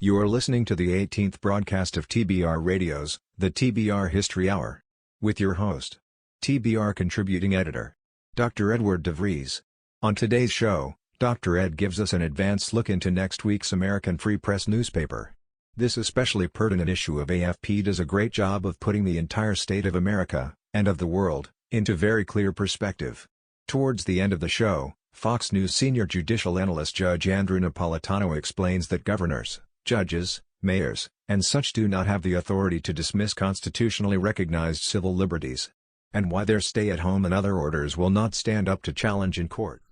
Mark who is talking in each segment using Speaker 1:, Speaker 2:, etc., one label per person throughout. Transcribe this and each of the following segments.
Speaker 1: You are listening to the 18th broadcast of TBR Radio's, the TBR History Hour. With your host, TBR Contributing Editor, Dr. Edward DeVries. On today's show, Dr. Ed gives us an advanced look into next week's American Free Press newspaper. This especially pertinent issue of AFP does a great job of putting the entire state of America, and of the world, into very clear perspective. Towards the end of the show, Fox News senior judicial analyst Judge Andrew Napolitano explains that governors, judges, mayors, and such do not have the authority to dismiss constitutionally recognized civil liberties, and why their stay-at-home and other orders will not stand up to challenge in court.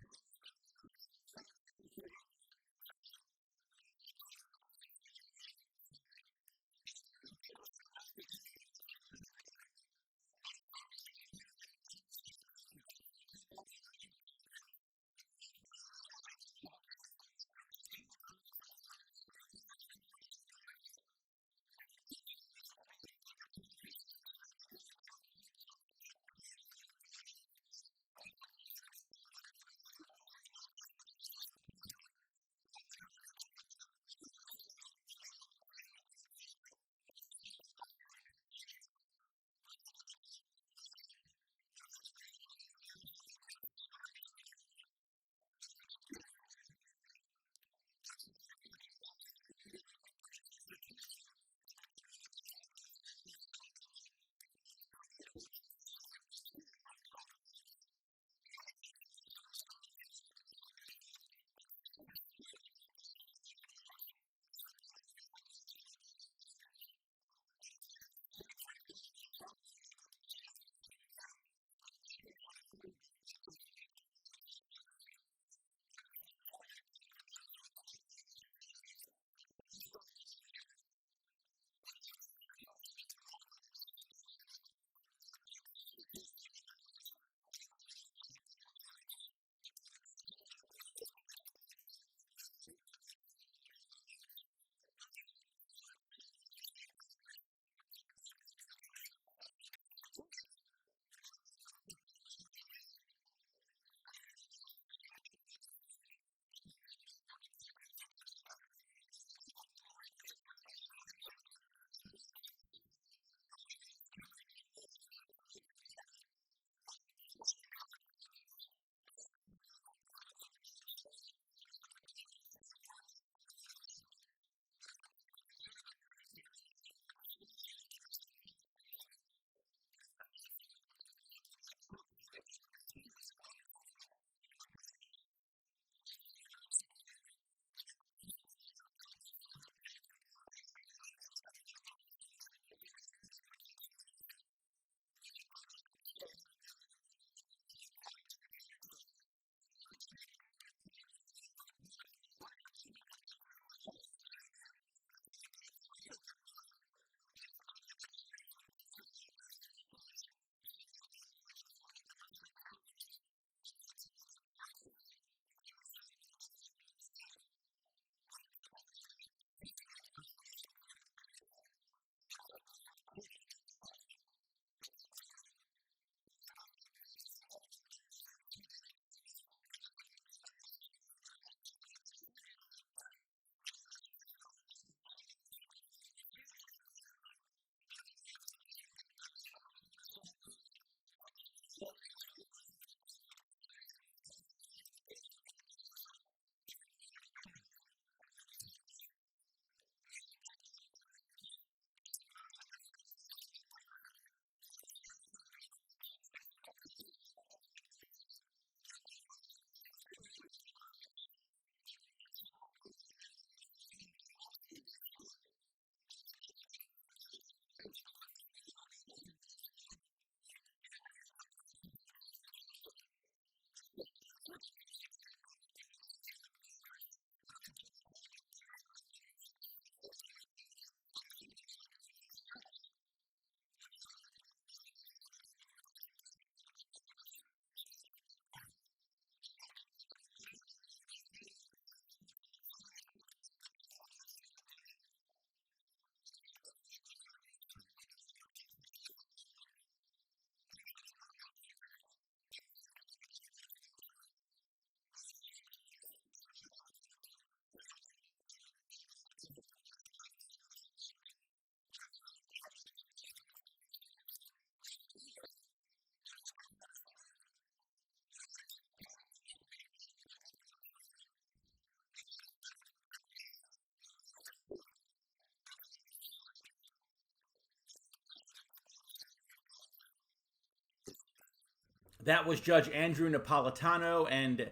Speaker 2: That was Judge Andrew Napolitano, and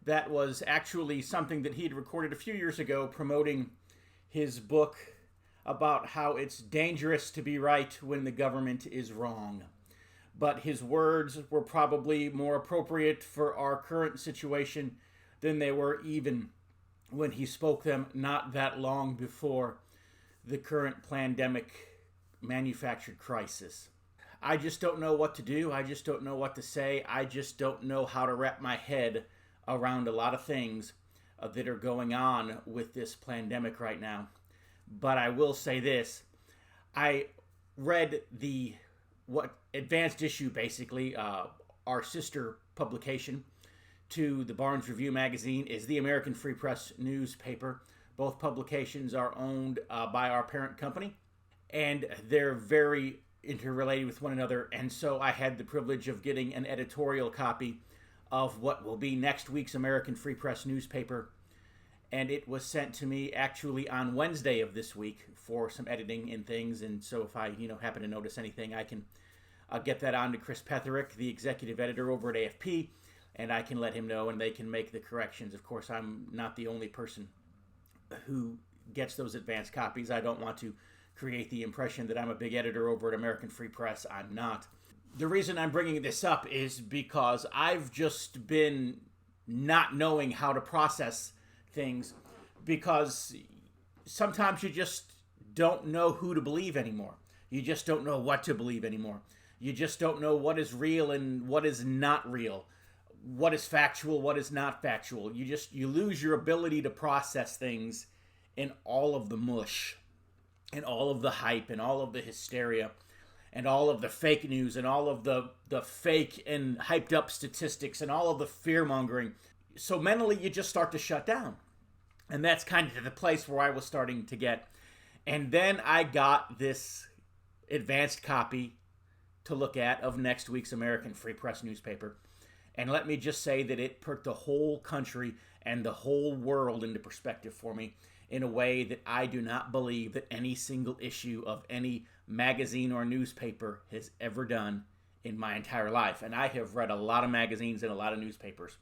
Speaker 2: that was actually something that he had recorded a few years ago promoting his book about how it's dangerous to be right when the government is wrong. But his words were probably more appropriate for our current situation than they were even when he spoke them not that long before the current pandemic manufactured crisis. I just don't know what to do. I just don't know what to say. I just don't know how to wrap my head around a lot of things that are going on with this pandemic right now. But I will say this. I read the advanced issue, basically, our sister publication to the Barnes Review magazine is the American Free Press newspaper. Both publications are owned by our parent company, and they're very interrelated with one another. And so I had the privilege of getting an editorial copy of what will be next week's American Free Press newspaper. And it was sent to me actually on Wednesday of this week for some editing and things. And so if I, happen to notice anything, I can get that on to Chris Petherick, the executive editor over at AFP, and I can let him know and they can make the corrections. Of course, I'm not the only person who gets those advanced copies. I don't want to create the impression that I'm a big editor over at American Free Press. I'm not. The reason I'm bringing this up is because I've just been not knowing how to process things, because sometimes you just don't know who to believe anymore. You just don't know what to believe anymore. You just don't know what is real and what is not real, what is factual, what is not factual. You lose your ability to process things in all of the mush and all of the hype and all of the hysteria and all of the fake news and all of the fake and hyped up statistics and all of the fear mongering. So mentally you just start to shut down. And that's kind of the place where I was starting to get. And then I got this advanced copy to look at of next week's American Free Press newspaper. And let me just say that it put the whole country and the whole world into perspective for me in a way that I do not believe that any single issue of any magazine or newspaper has ever done in my entire life. And I have read a lot of magazines and a lot of newspapers.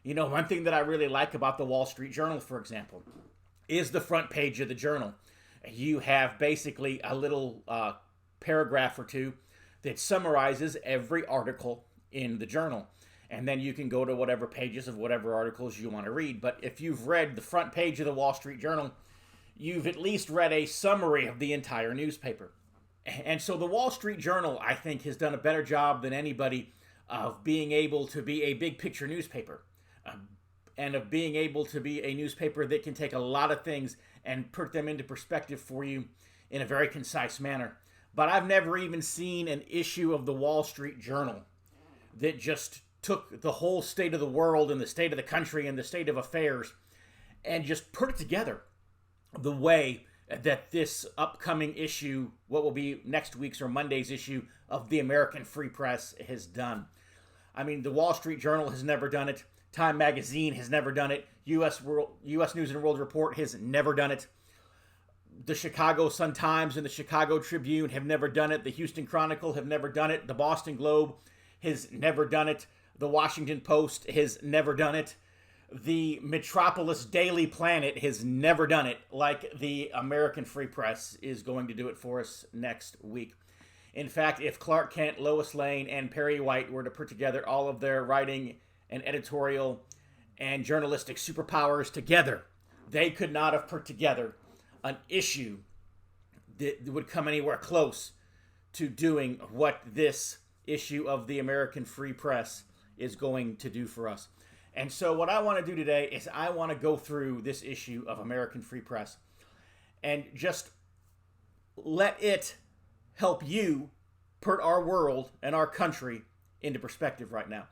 Speaker 2: One thing that I really like about the Wall Street Journal, for example, is the front page of the Journal. You have basically a little paragraph or two that summarizes every article in the Journal. And then you can go to whatever pages of whatever articles you want to read. But if you've read the front page of the Wall Street Journal, you've at least read a summary of the entire newspaper. And so the Wall Street Journal, I think, has done a better job than anybody of being able to be a big picture newspaper. And of being able to be a newspaper that can take a lot of things and put them into perspective for you in a very concise manner. But I've never even seen an issue of the Wall Street Journal that just took the whole state of the world and the state of the country and the state of affairs and just put it together the way that this upcoming issue, what will be next week's or Monday's issue of the American Free Press, has done. I mean, the Wall Street Journal has never done it. Time Magazine has never done it. U.S. News and World Report has never done it. The Chicago Sun-Times and the Chicago Tribune have never done it. The Houston Chronicle have never done it. The Boston Globe has never done it. The Washington Post has never done it. The Metropolis Daily Planet has never done it, like the American Free Press is going to do it for us next week. In fact, if Clark Kent, Lois Lane, and Perry White were to put together all of their writing and editorial and journalistic superpowers together, they could not have put together an issue that would come anywhere close to doing what this issue of the American Free Press is going to do for us. And so what I want to do today is I want to go through this issue of American Free Press and just let it help you put our world and our country into perspective right now.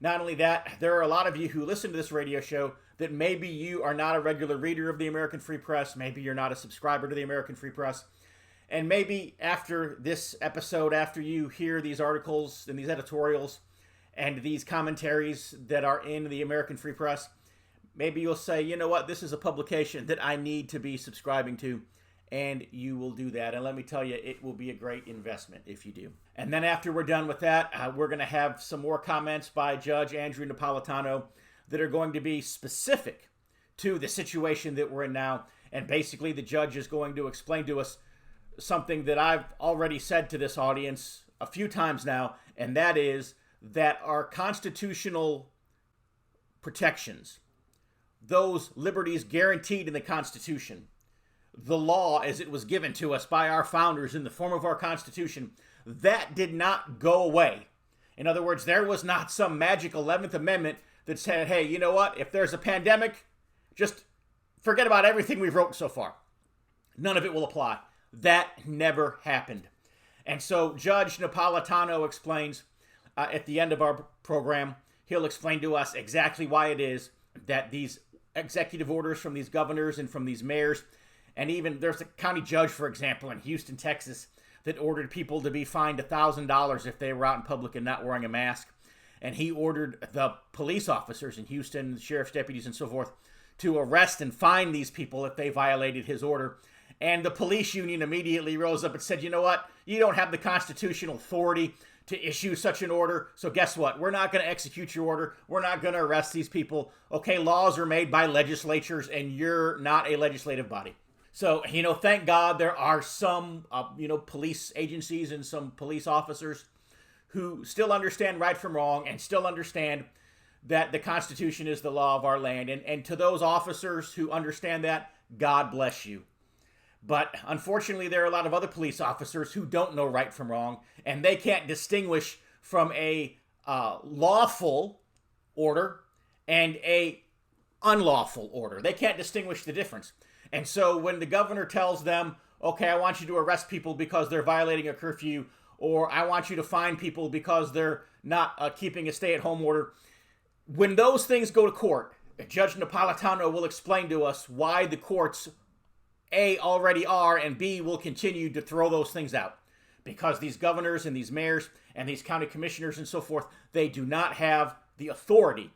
Speaker 2: Not only that, there are a lot of you who listen to this radio show that maybe you are not a regular reader of the American Free Press, maybe you're not a subscriber to the American Free Press, and maybe after this episode, after you hear these articles and these editorials and these commentaries that are in the American Free Press, maybe you'll say, you know what, this is a publication that I need to be subscribing to and you will do that. And let me tell you, it will be a great investment if you do. And then after we're done with that, we're going to have some more comments by Judge Andrew Napolitano that are going to be specific to the situation that we're in now. And basically, the judge is going to explain to us something that I've already said to this audience a few times now, and that is that our constitutional protections, those liberties guaranteed in the Constitution, the law as it was given to us by our founders in the form of our Constitution, that did not go away. In other words, there was not some magic 11th Amendment that said, hey, you know what? If there's a pandemic, just forget about everything we've wrote so far. None of it will apply. That never happened. And so Judge Napolitano explains at the end of our program, he'll explain to us exactly why it is that these executive orders from these governors and from these mayors, and even there's a county judge, for example, in Houston, Texas, that ordered people to be fined $1,000 if they were out in public and not wearing a mask. And he ordered the police officers in Houston, the sheriff's deputies and so forth, to arrest and fine these people if they violated his order. And the police union immediately rose up and said, you know what? You don't have the constitutional authority to issue such an order. So guess what? We're not going to execute your order. We're not going to arrest these people. Okay, laws are made by legislatures and you're not a legislative body. So, thank God there are some, police agencies and some police officers who still understand right from wrong and still understand that the Constitution is the law of our land. And to those officers who understand that, God bless you. But unfortunately, there are a lot of other police officers who don't know right from wrong, and they can't distinguish from a lawful order and a unlawful order. They can't distinguish the difference. And so when the governor tells them, okay, I want you to arrest people because they're violating a curfew, or I want you to fine people because they're not keeping a stay-at-home order, when those things go to court, Judge Napolitano will explain to us why the courts, A, already are, and B, will continue to throw those things out. Because these governors and these mayors and these county commissioners and so forth, they do not have the authority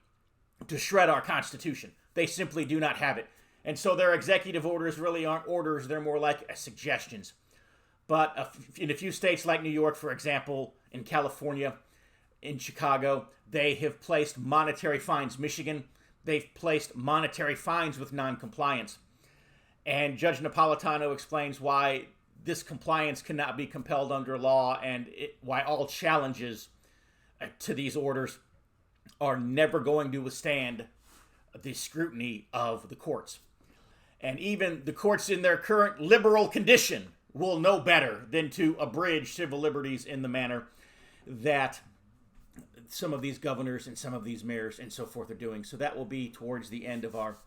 Speaker 2: to shred our Constitution. They simply do not have it. And so their executive orders really aren't orders, they're more like suggestions. But in a few states like New York, for example, in California, in Chicago, they have placed monetary fines. Michigan, they've placed monetary fines with noncompliance. And Judge Napolitano explains why this compliance cannot be compelled under law and why all challenges to these orders are never going to withstand the scrutiny of the courts. And even the courts in their current liberal condition will know better than to abridge civil liberties in the manner that some of these governors and some of these mayors and so forth are doing. So that will be towards the end of our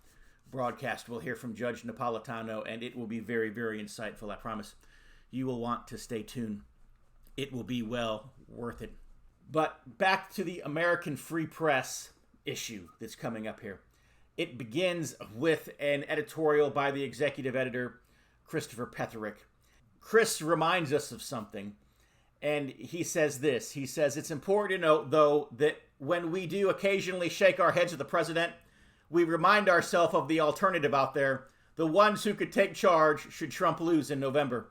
Speaker 2: broadcast. We'll hear from Judge Napolitano, and it will be very, very insightful, I promise. You will want to stay tuned. It will be well worth it. But back to the American Free Press issue that's coming up here. It begins with an editorial by the executive editor, Christopher Petherick. Chris reminds us of something, and he says this. He says, it's important to note, though, that when we do occasionally shake our heads at the president, we remind ourselves of the alternative out there. The ones who could take charge should Trump lose in November.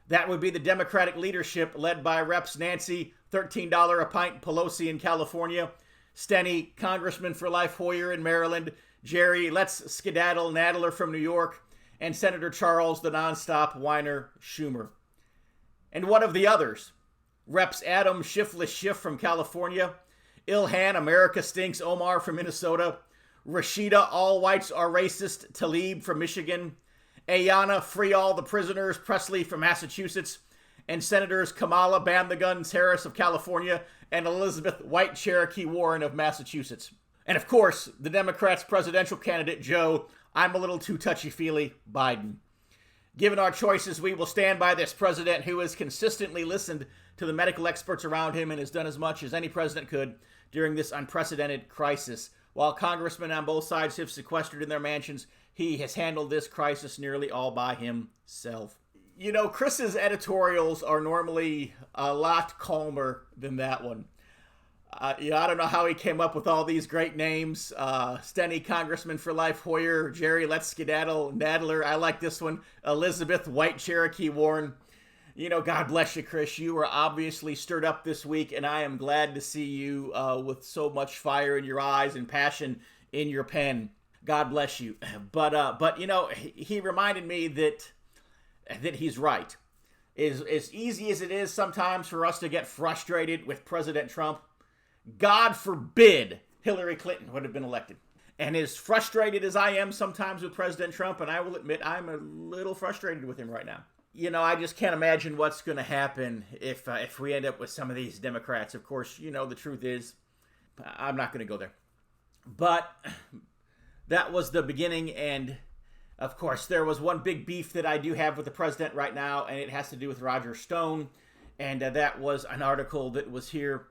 Speaker 2: That would be the Democratic leadership led by Reps Nancy, $13 a pint Pelosi in California, Steny, Congressman for Life Hoyer in Maryland, Jerry, let's skedaddle Nadler from New York, and Senator Charles, the nonstop whiner, Schumer. And one of the others, Reps Adam Shiftless Schiff from California, Ilhan America Stinks Omar from Minnesota, Rashida All Whites Are Racist Tlaib from Michigan, Ayanna Free All the Prisoners Presley from Massachusetts, and Senators Kamala Ban the Guns Harris of California and Elizabeth White Cherokee Warren of Massachusetts. And of course, the Democrats' presidential candidate, Joe, I'm a little too touchy-feely, Biden. Given our choices, we will stand by this president who has consistently listened to the medical experts around him and has done as much as any president could during this unprecedented crisis. While congressmen on both sides have sequestered in their mansions, he has handled this crisis nearly all by himself. You know, Chris's editorials are normally a lot calmer than that one. Yeah, I don't know how he came up with all these great names. Steny Congressman for Life Hoyer, Jerry Let's Skedaddle, Nadler. I like this one. Elizabeth White Cherokee Warren. God bless you, Chris. You were obviously stirred up this week, and I am glad to see you with so much fire in your eyes and passion in your pen. God bless you. But he reminded me that he's right. As easy as it is sometimes for us to get frustrated with President Trump, God forbid Hillary Clinton would have been elected. And as frustrated as I am sometimes with President Trump, and I will admit I'm a little frustrated with him right now. I just can't imagine what's going to happen if we end up with some of these Democrats. Of course, the truth is, I'm not going to go there. But that was the beginning, and of course, there was one big beef that I do have with the president right now, and it has to do with Roger Stone. And that was an article that was here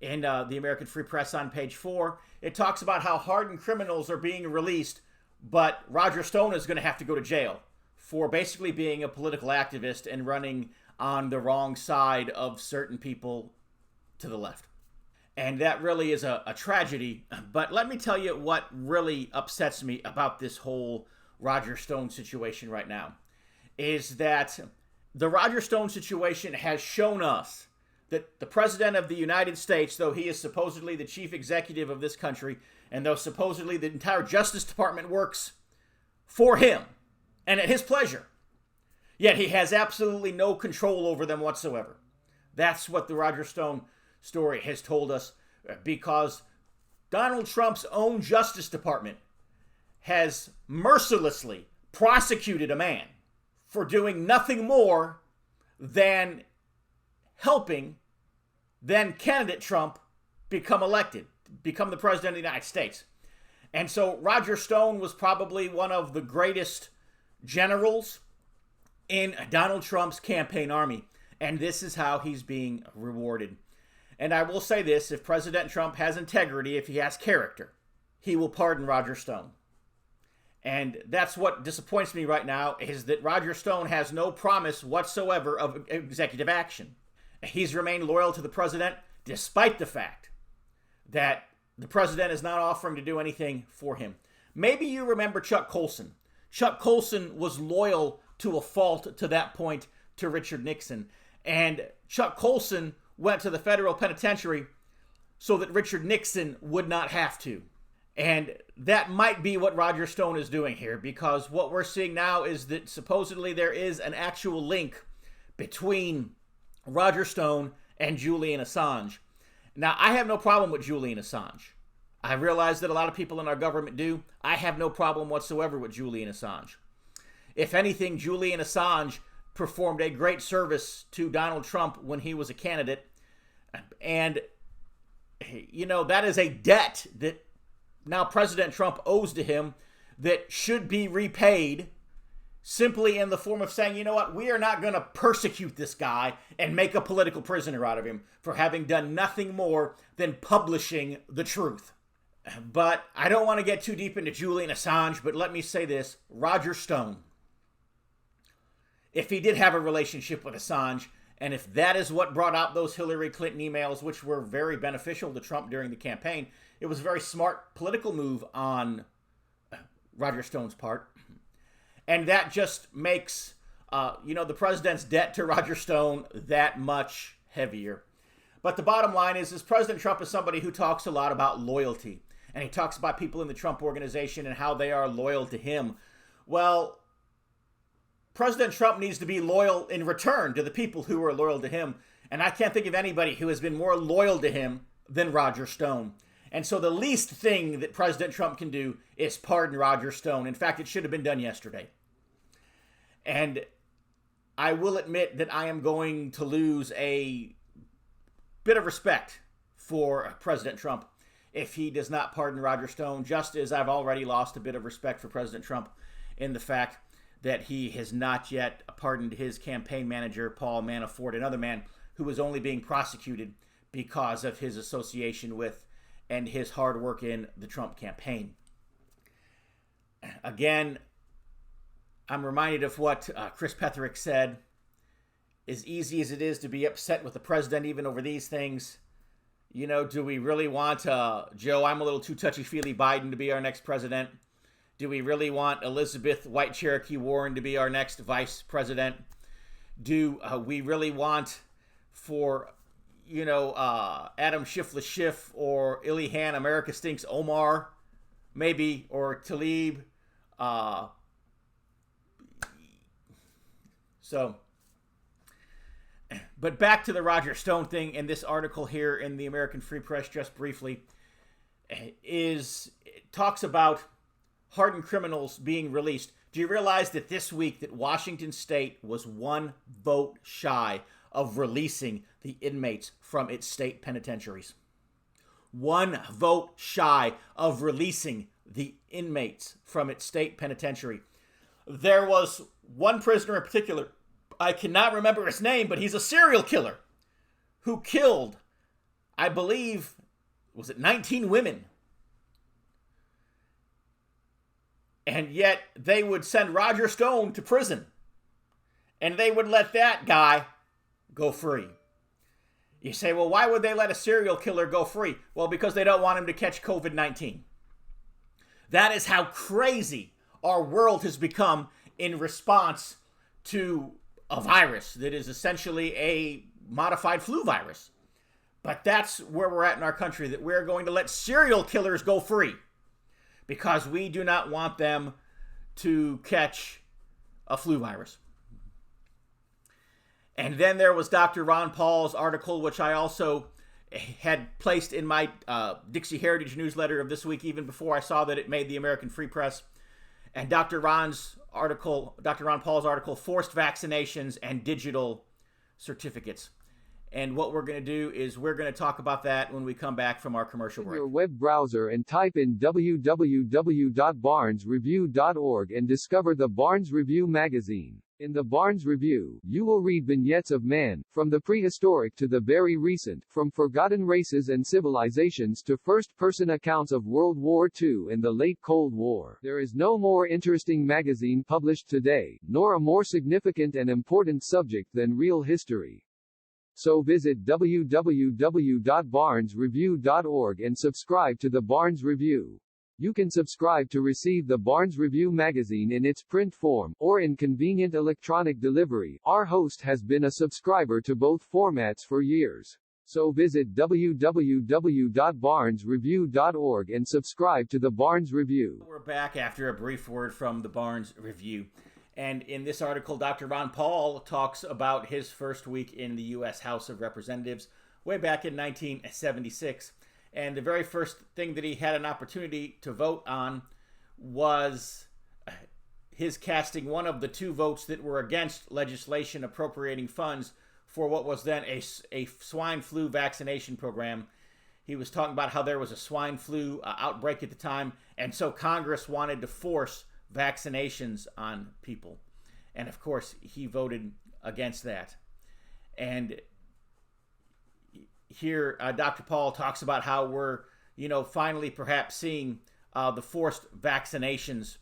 Speaker 2: in the American Free Press on page 4. It talks about how hardened criminals are being released, but Roger Stone is going to have to go to jail for basically being a political activist and running on the wrong side of certain people to the left. And that really is a tragedy. But let me tell you what really upsets me about this whole Roger Stone situation right now is that the Roger Stone situation has shown us that the President of the United States, though he is supposedly the chief executive of this country, and though supposedly the entire Justice Department works for him and at his pleasure, yet he has absolutely no control over them whatsoever. That's what the Roger Stone story has told us, because Donald Trump's own Justice Department has mercilessly prosecuted a man for doing nothing more than helping then candidate Trump become elected, become the president of the United States. And so Roger Stone was probably one of the greatest generals in Donald Trump's campaign army. And this is how he's being rewarded. And I will say this, if President Trump has integrity, if he has character, he will pardon Roger Stone. And that's what disappoints me right now, is that Roger Stone has no promise whatsoever of executive action. He's remained loyal to the president despite the fact that the president is not offering to do anything for him. Maybe you remember Chuck Colson. Chuck Colson was loyal to a fault to that point to Richard Nixon. And Chuck Colson went to the federal penitentiary so that Richard Nixon would not have to. And that might be what Roger Stone is doing here, because what we're seeing now is that supposedly there is an actual link between Roger Stone and Julian Assange. Now, I have no problem with Julian Assange. I realize that a lot of people in our government do. I have no problem whatsoever with Julian Assange. If anything, Julian Assange performed a great service to Donald Trump when he was a candidate. And, that is a debt that now President Trump owes to him that should be repaid simply in the form of saying, we are not going to persecute this guy and make a political prisoner out of him for having done nothing more than publishing the truth. But I don't want to get too deep into Julian Assange, but let me say this. Roger Stone, if he did have a relationship with Assange, and if that is what brought out those Hillary Clinton emails, which were very beneficial to Trump during the campaign, it was a very smart political move on Roger Stone's part. And that just makes, the president's debt to Roger Stone that much heavier. But the bottom line is President Trump is somebody who talks a lot about loyalty. And he talks about people in the Trump organization and how they are loyal to him. Well, President Trump needs to be loyal in return to the people who are loyal to him. And I can't think of anybody who has been more loyal to him than Roger Stone. And so the least thing that President Trump can do is pardon Roger Stone. In fact, it should have been done yesterday. And I will admit that I am going to lose a bit of respect for President Trump if he does not pardon Roger Stone, just as I've already lost a bit of respect for President Trump in the fact that he has not yet pardoned his campaign manager, Paul Manafort, another man who was only being prosecuted because of his association with and his hard work in the Trump campaign. Again, I'm reminded of what Chris Petherick said. As easy as it is to be upset with the president even over these things, Do we really want Joe, I'm a little too touchy-feely, Biden to be our next president? Do we really want Elizabeth White Cherokee Warren to be our next vice president? Do we really want for, Adam Schiff Schiff or Ilhan America Stinks Omar, maybe, or Talib? But back to the Roger Stone thing, and this article here in the American Free Press, just briefly, it talks about hardened criminals being released. Do you realize that this week that Washington State was one vote shy of releasing the inmates from its state penitentiaries? One vote shy of releasing the inmates from its state penitentiary. There was one prisoner in particular, I cannot remember his name, but he's a serial killer who killed, I believe, was it 19 women? And yet they would send Roger Stone to prison, and they would let that guy go free. You say, well, why would they let a serial killer go free? Well, because they don't want him to catch COVID-19. That is how crazy our world has become in response to a virus that is essentially a modified flu virus. But that's where we're at in our country, that we're going to let serial killers go free because we do not want them to catch a flu virus. And then there was Dr. Ron Paul's article, which I also had placed in my Dixie Heritage newsletter of this week, even before I saw that it made the American Free Press. And Dr. Ron Paul's article, Forced Vaccinations and Digital Certificates. And what we're going to do is we're going to talk about that when we come back from our commercial break.
Speaker 3: Your web browser and type in www.barnesreview.org and discover the Barnes Review magazine. In the Barnes Review, you will read vignettes of man, from the prehistoric to the very recent, from forgotten races and civilizations to first-person accounts of World War II and the late Cold War. There is no more interesting magazine published today, nor a more significant and important subject than real history. So visit www.barnesreview.org and subscribe to the Barnes Review. You can subscribe to receive the Barnes Review magazine in its print form, or in convenient electronic delivery. Our host has been a subscriber to both formats for years. So visit www.barnesreview.org and subscribe to the Barnes Review.
Speaker 2: We're back after a brief word from the Barnes Review. And in this article, Dr. Ron Paul talks about his first week in the U.S. House of Representatives way back in 1976. And the very first thing that he had an opportunity to vote on was his casting one of the two votes that were against legislation appropriating funds for what was then a swine flu vaccination program. He was talking about how there was a swine flu outbreak at the time, and so Congress wanted to force vaccinations on people. And of course, he voted against that. And here, Dr. Paul talks about how we're, finally perhaps seeing the forced vaccinations,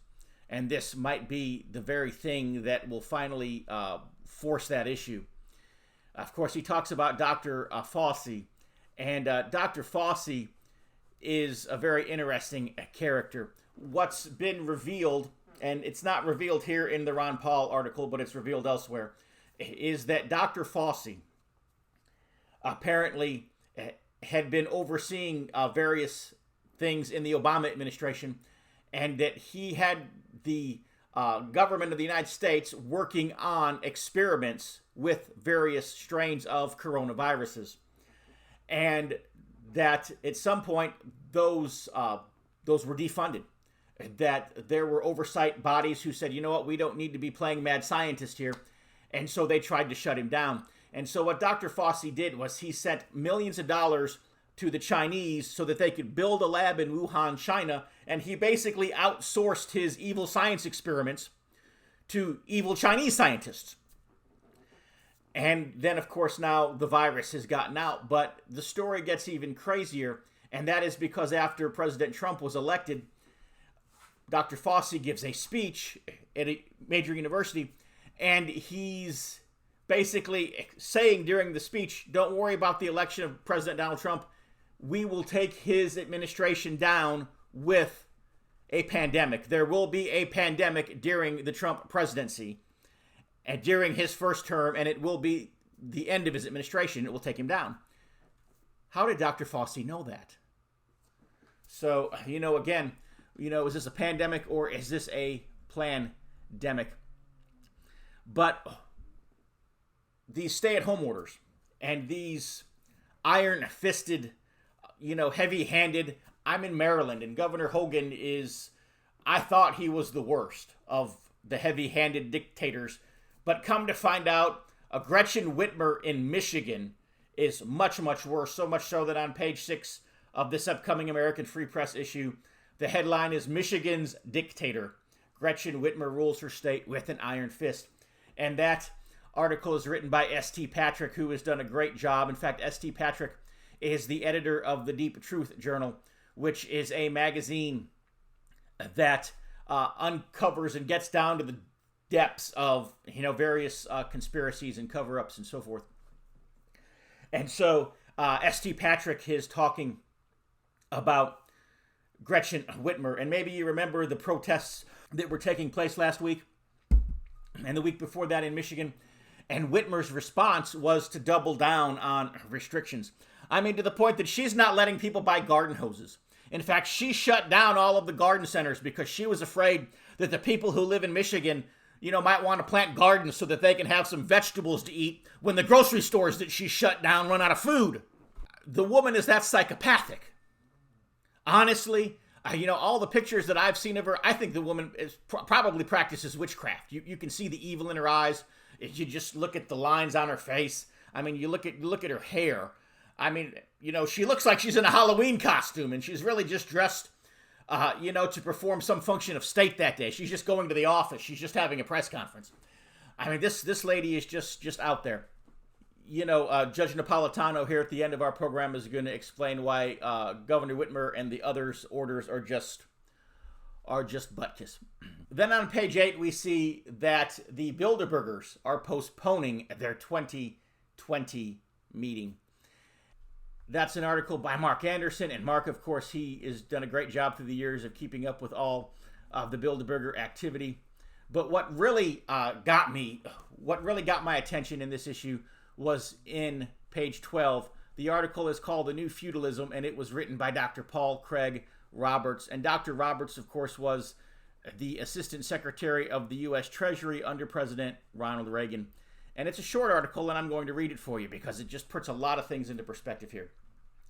Speaker 2: and this might be the very thing that will finally force that issue. Of course, he talks about Dr. Fauci, and Dr. Fauci is a very interesting character. What's been revealed, and it's not revealed here in the Ron Paul article, but it's revealed elsewhere, is that Dr. Fauci apparently had been overseeing various things in the Obama administration, and that he had the government of the United States working on experiments with various strains of coronaviruses, and that at some point those were defunded, that there were oversight bodies who said, you know what, we don't need to be playing mad scientist here, and so they tried to shut him down. And so what Dr. Fauci did was he sent millions of dollars to the Chinese so that they could build a lab in Wuhan, China, and he basically outsourced his evil science experiments to evil Chinese scientists. And then, of course, now the virus has gotten out, but the story gets even crazier, and that is because after President Trump was elected, Dr. Fauci gives a speech at a major university, and he's basically saying during the speech, don't worry about the election of President Donald Trump. we will take his administration down with a pandemic. There will be a pandemic during the Trump presidency and during his first term, and it will be the end of his administration. It will take him down. How did Dr. Fauci know that? So, again, is this a pandemic or is this a plandemic? But these stay-at-home orders and these iron-fisted, heavy-handed, I'm in Maryland, and Governor Hogan I thought he was the worst of the heavy-handed dictators, but come to find out, Gretchen Whitmer in Michigan is much, much worse, so much so that on page 6 of this upcoming American Free Press issue, the headline is Michigan's Dictator. Gretchen Whitmer rules her state with an iron fist. And that article is written by S.T. Patrick, who has done a great job. In fact, S.T. Patrick is the editor of the Deep Truth Journal, which is a magazine that uncovers and gets down to the depths of, various conspiracies and cover-ups and so forth. And so S.T. Patrick is talking about Gretchen Whitmer. And maybe you remember the protests that were taking place last week and the week before that in Michigan. And Whitmer's response was to double down on restrictions. I mean, to the point that she's not letting people buy garden hoses. In fact, she shut down all of the garden centers because she was afraid that the people who live in Michigan, might want to plant gardens so that they can have some vegetables to eat when the grocery stores that she shut down run out of food. The woman is that psychopathic. Honestly, all the pictures that I've seen of her, I think the woman probably practices witchcraft. You can see the evil in her eyes. If you just look at the lines on her face. I mean, you look at her hair. I mean, she looks like she's in a Halloween costume, and she's really just dressed, to perform some function of state that day. She's just going to the office. She's just having a press conference. I mean, this lady is just out there. Judge Napolitano here at the end of our program is going to explain why Governor Whitmer and the others' orders are just butkus. Then on page 8, we see that the Bilderbergers are postponing their 2020 meeting. That's an article by Mark Anderson, and Mark, of course, he has done a great job through the years of keeping up with all of the Bilderberger activity. But what really got my attention in this issue was in page 12. The article is called The New Feudalism, and it was written by Dr. Paul Craig Roberts. And Dr. Roberts, of course, was the Assistant Secretary of the U.S. Treasury under President Ronald Reagan. And it's a short article, and I'm going to read it for you because it just puts a lot of things into perspective here.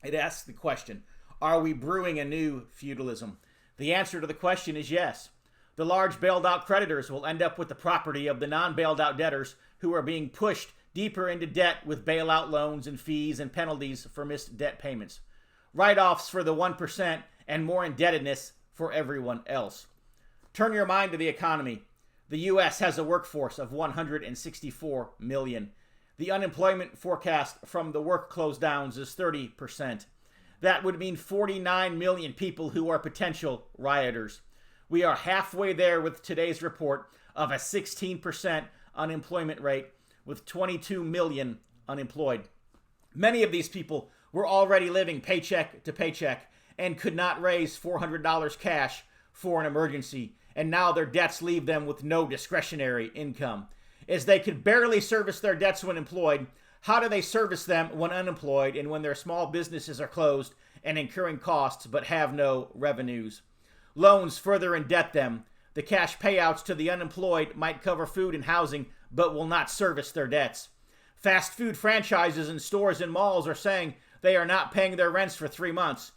Speaker 2: It asks the question, are we brewing a new feudalism? The answer to the question is yes. The large bailed-out creditors will end up with the property of the non-bailed-out debtors who are being pushed deeper into debt with bailout loans and fees and penalties for missed debt payments. Write-offs for the 1% and more indebtedness for everyone else. Turn your mind to the economy. The U.S. has a workforce of 164 million. The unemployment forecast from the work close downs is 30%. That would mean 49 million people who are potential rioters. We are halfway there with today's report of a 16% unemployment rate with 22 million unemployed. Many of these people were already living paycheck to paycheck and could not raise $400 cash for an emergency, and now their debts leave them with no discretionary income. As they could barely service their debts when employed, how do they service them when unemployed and when their small businesses are closed and incurring costs but have no revenues? Loans further indebt them. The cash payouts to the unemployed might cover food and housing but will not service their debts. Fast food franchises and stores and malls are saying they are not paying their rents for 3 months.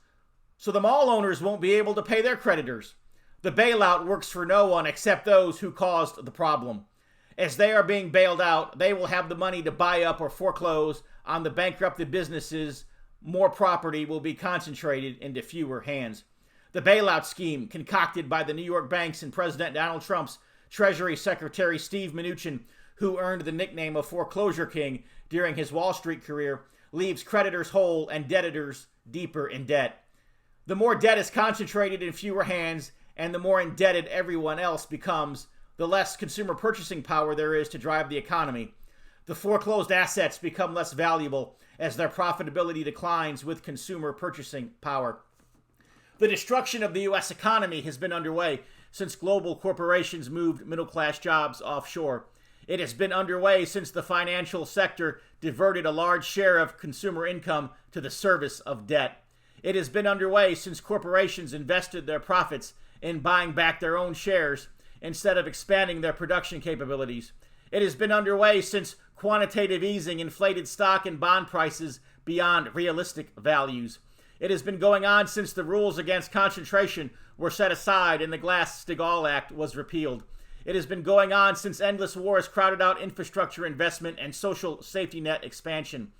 Speaker 2: So the mall owners won't be able to pay their creditors. The bailout works for no one except those who caused the problem. As they are being bailed out, they will have the money to buy up or foreclose on the bankrupted businesses. More property will be concentrated into fewer hands. The bailout scheme, concocted by the New York banks and President Donald Trump's Treasury Secretary Steve Mnuchin, who earned the nickname of Foreclosure King during his Wall Street career, leaves creditors whole and debtors deeper in debt. The more debt is concentrated in fewer hands, and the more indebted everyone else becomes, the less consumer purchasing power there is to drive the economy. The foreclosed assets become less valuable as their profitability declines with consumer purchasing power. The destruction of the U.S. economy has been underway since global corporations moved middle-class jobs offshore. It has been underway since the financial sector diverted a large share of consumer income to the service of debt. It has been underway since corporations invested their profits in buying back their own shares instead of expanding their production capabilities. It has been underway since quantitative easing inflated stock and bond prices beyond realistic values. It has been going on since the rules against concentration were set aside and the Glass-Steagall Act was repealed. It has been going on since endless wars crowded out infrastructure investment and social safety net expansion.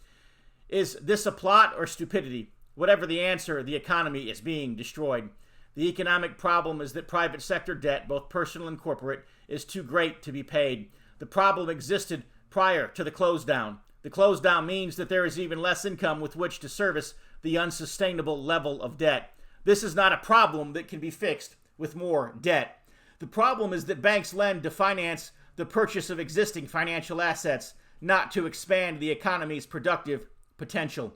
Speaker 2: Is this a plot or stupidity? Whatever the answer, the economy is being destroyed. The economic problem is that private sector debt, both personal and corporate, is too great to be paid. The problem existed prior to the close down. The close down means that there is even less income with which to service the unsustainable level of debt. This is not a problem that can be fixed with more debt. The problem is that banks lend to finance the purchase of existing financial assets, not to expand the economy's productive potential.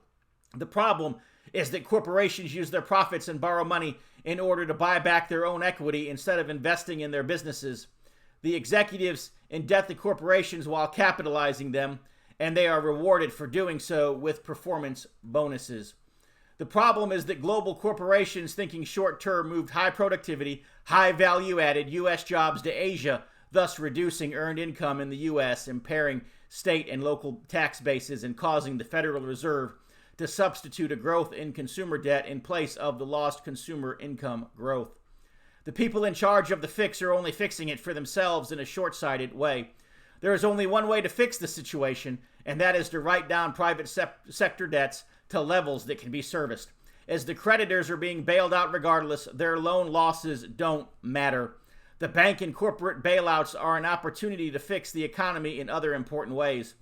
Speaker 2: The problem is that corporations use their profits and borrow money in order to buy back their own equity instead of investing in their businesses. The executives indebt the corporations while capitalizing them, and they are rewarded for doing so with performance bonuses. The problem is that global corporations thinking short-term moved high productivity, high value-added U.S. jobs to Asia, thus reducing earned income in the U.S., impairing state and local tax bases, and causing the Federal Reserve to substitute a growth in consumer debt in place of the lost consumer income growth. The people in charge of the fix are only fixing it for themselves in a short-sighted way. There is only one way to fix the situation, and that is to write down private sector debts to levels that can be serviced. As the creditors are being bailed out regardless, their loan losses don't matter. The bank and corporate bailouts are an opportunity to fix the economy in other important ways.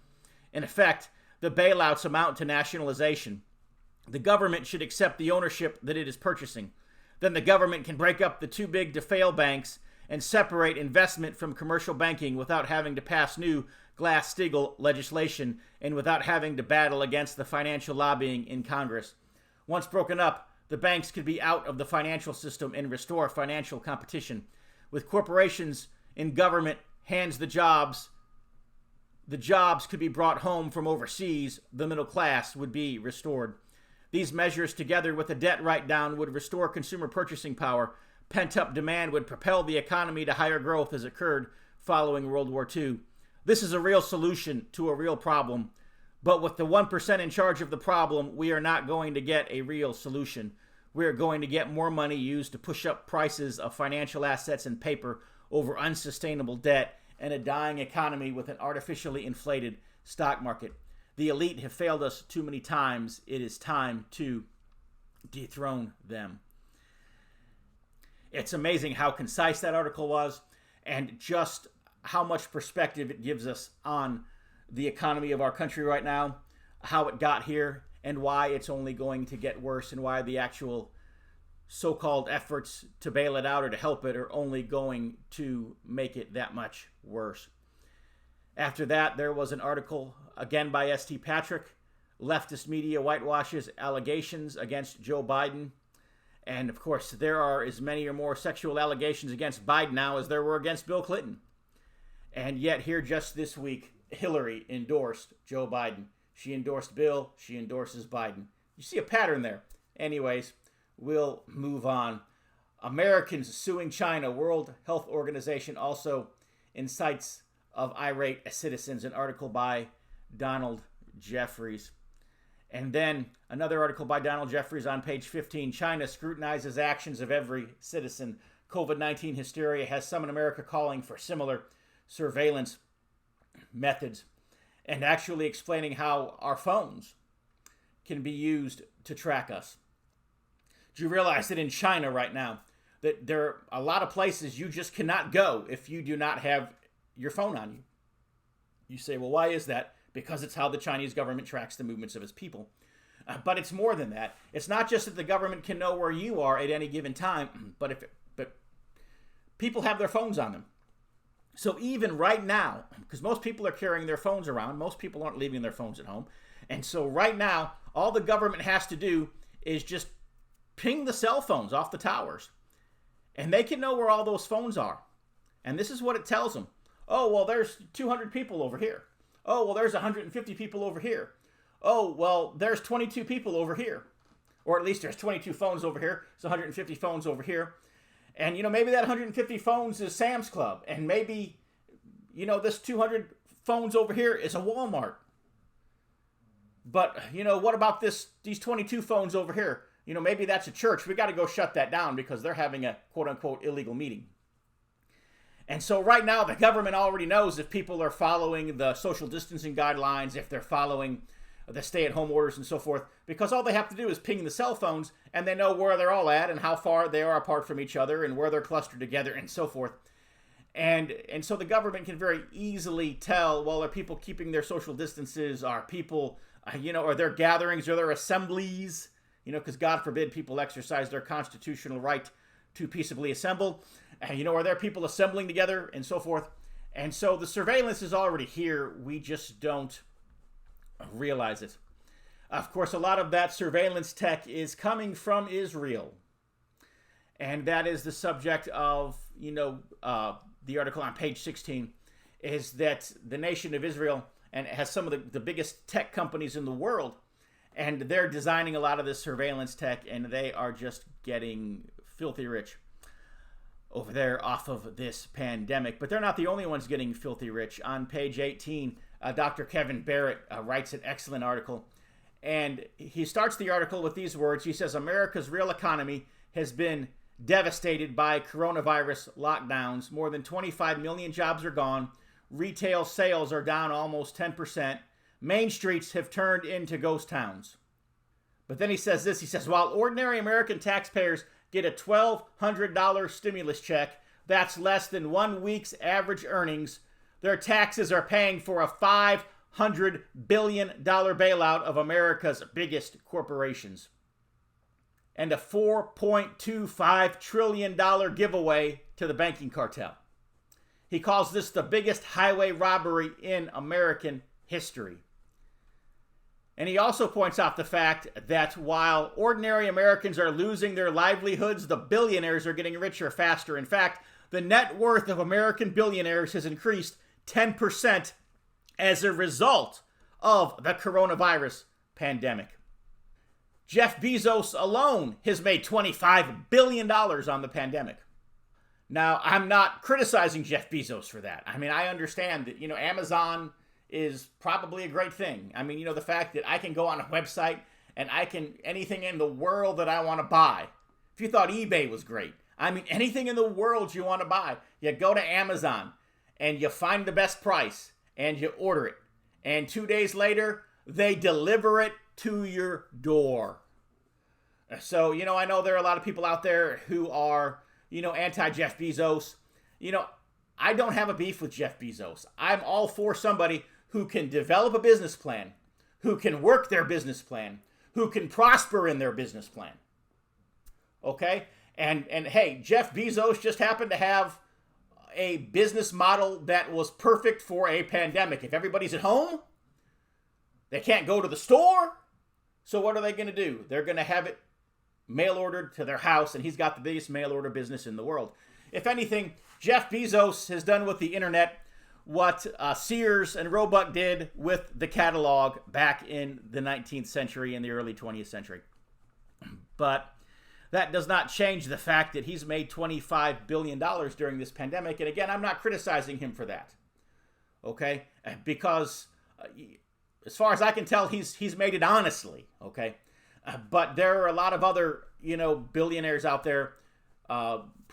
Speaker 2: In effect, the bailouts amount to nationalization. The government should accept the ownership that it is purchasing. Then the government can break up the too big to fail banks and separate investment from commercial banking without having to pass new Glass-Steagall legislation and without having to battle against the financial lobbying in Congress. Once broken up, the banks could be out of the financial system and restore financial competition. With corporations in government hands the jobs could be brought home from overseas. The middle class would be restored. These measures, together with a debt write-down, would restore consumer purchasing power. Pent-up demand would propel the economy to higher growth as occurred following World War II. This is a real solution to a real problem. But with the 1% in charge of the problem, we are not going to get a real solution. We are going to get more money used to push up prices of financial assets and paper over unsustainable debt and a dying economy with an artificially inflated stock market. The elite have failed us too many times. It is time to dethrone them. It's amazing how concise that article was and just how much perspective it gives us on the economy of our country right now, how it got here, and why it's only going to get worse, and why the actual so-called efforts to bail it out or to help it are only going to make it that much worse. After that, there was an article, again by St. Patrick, leftist media whitewashes allegations against Joe Biden. And of course, there are as many or more sexual allegations against Biden now as there were against Bill Clinton. And yet here just this week, Hillary endorsed Joe Biden. She endorsed Bill. She endorses Biden. You see a pattern there. Anyways, we'll move on. Americans suing China. World Health Organization also incites of irate citizens. An article by Donald Jeffries. And then another article by Donald Jeffries on page 15. China scrutinizes actions of every citizen. COVID-19 hysteria has summoned America calling for similar surveillance methods, and actually explaining how our phones can be used to track us. Do you realize that in China right now, that there are a lot of places you just cannot go if you do not have your phone on you? You say, well, why is that? Because it's how the Chinese government tracks the movements of its people. But it's more than that. It's not just that the government can know where you are at any given time, but people have their phones on them. So even right now, because most people are carrying their phones around, most people aren't leaving their phones at home. And so right now, all the government has to do is just ping the cell phones off the towers. And they can know where all those phones are. And this is what it tells them. Oh, well, there's 200 people over here. Oh, well, there's 150 people over here. Oh, well, there's 22 people over here. Or at least there's 22 phones over here. It's 150 phones over here. And, maybe that 150 phones is Sam's Club. And maybe, this 200 phones over here is a Walmart. But, what about these 22 phones over here? Maybe that's a church. We got to go shut that down because they're having a quote-unquote illegal meeting. And so right now, the government already knows if people are following the social distancing guidelines, if they're following the stay-at-home orders and so forth, because all they have to do is ping the cell phones, and they know where they're all at and how far they are apart from each other and where they're clustered together and so forth. And so the government can very easily tell, well, are people keeping their social distances? Are people, are there gatherings? Are there assemblies? Because God forbid people exercise their constitutional right to peaceably assemble. Are there people assembling together and so forth? And so the surveillance is already here. We just don't realize it. Of course, a lot of that surveillance tech is coming from Israel. And that is the subject of, the article on page 16, is that the nation of Israel and has some of the biggest tech companies in the world. And they're designing a lot of this surveillance tech, and they are just getting filthy rich over there off of this pandemic. But they're not the only ones getting filthy rich. On page 18, Dr. Kevin Barrett writes an excellent article. And he starts the article with these words. He says, America's real economy has been devastated by coronavirus lockdowns. More than 25 million jobs are gone. Retail sales are down almost 10%. Main streets have turned into ghost towns. But then he says this. He says, while ordinary American taxpayers get a $1,200 stimulus check, that's less than 1 week's average earnings, their taxes are paying for a $500 billion bailout of America's biggest corporations and a $4.25 trillion giveaway to the banking cartel. He calls this the biggest highway robbery in American history. And he also points out the fact that while ordinary Americans are losing their livelihoods, the billionaires are getting richer faster. In fact, the net worth of American billionaires has increased 10% as a result of the coronavirus pandemic. Jeff Bezos alone has made $25 billion on the pandemic. Now, I'm not criticizing Jeff Bezos for that. I mean, I understand that, Amazon is probably a great thing. I mean, the fact that I can go on a website and I can, anything in the world that I want to buy. If you thought eBay was great, I mean, anything in the world you want to buy, you go to Amazon and you find the best price and you order it. And 2 days later, they deliver it to your door. So, I know there are a lot of people out there who are, anti-Jeff Bezos. I don't have a beef with Jeff Bezos. I'm all for somebody who can develop a business plan, who can work their business plan, who can prosper in their business plan. Okay? And hey, Jeff Bezos just happened to have a business model that was perfect for a pandemic. If everybody's at home, they can't go to the store. So what are they going to do? They're going to have it mail ordered to their house, and he's got the biggest mail order business in the world. If anything, Jeff Bezos has done with the internet what Sears and Roebuck did with the catalog back in the 19th century and the early 20th century. But that does not change the fact that he's made $25 billion during this pandemic. And again, I'm not criticizing him for that. Okay? Because as far as I can tell, he's made it honestly. Okay? But there are a lot of other, billionaires out there,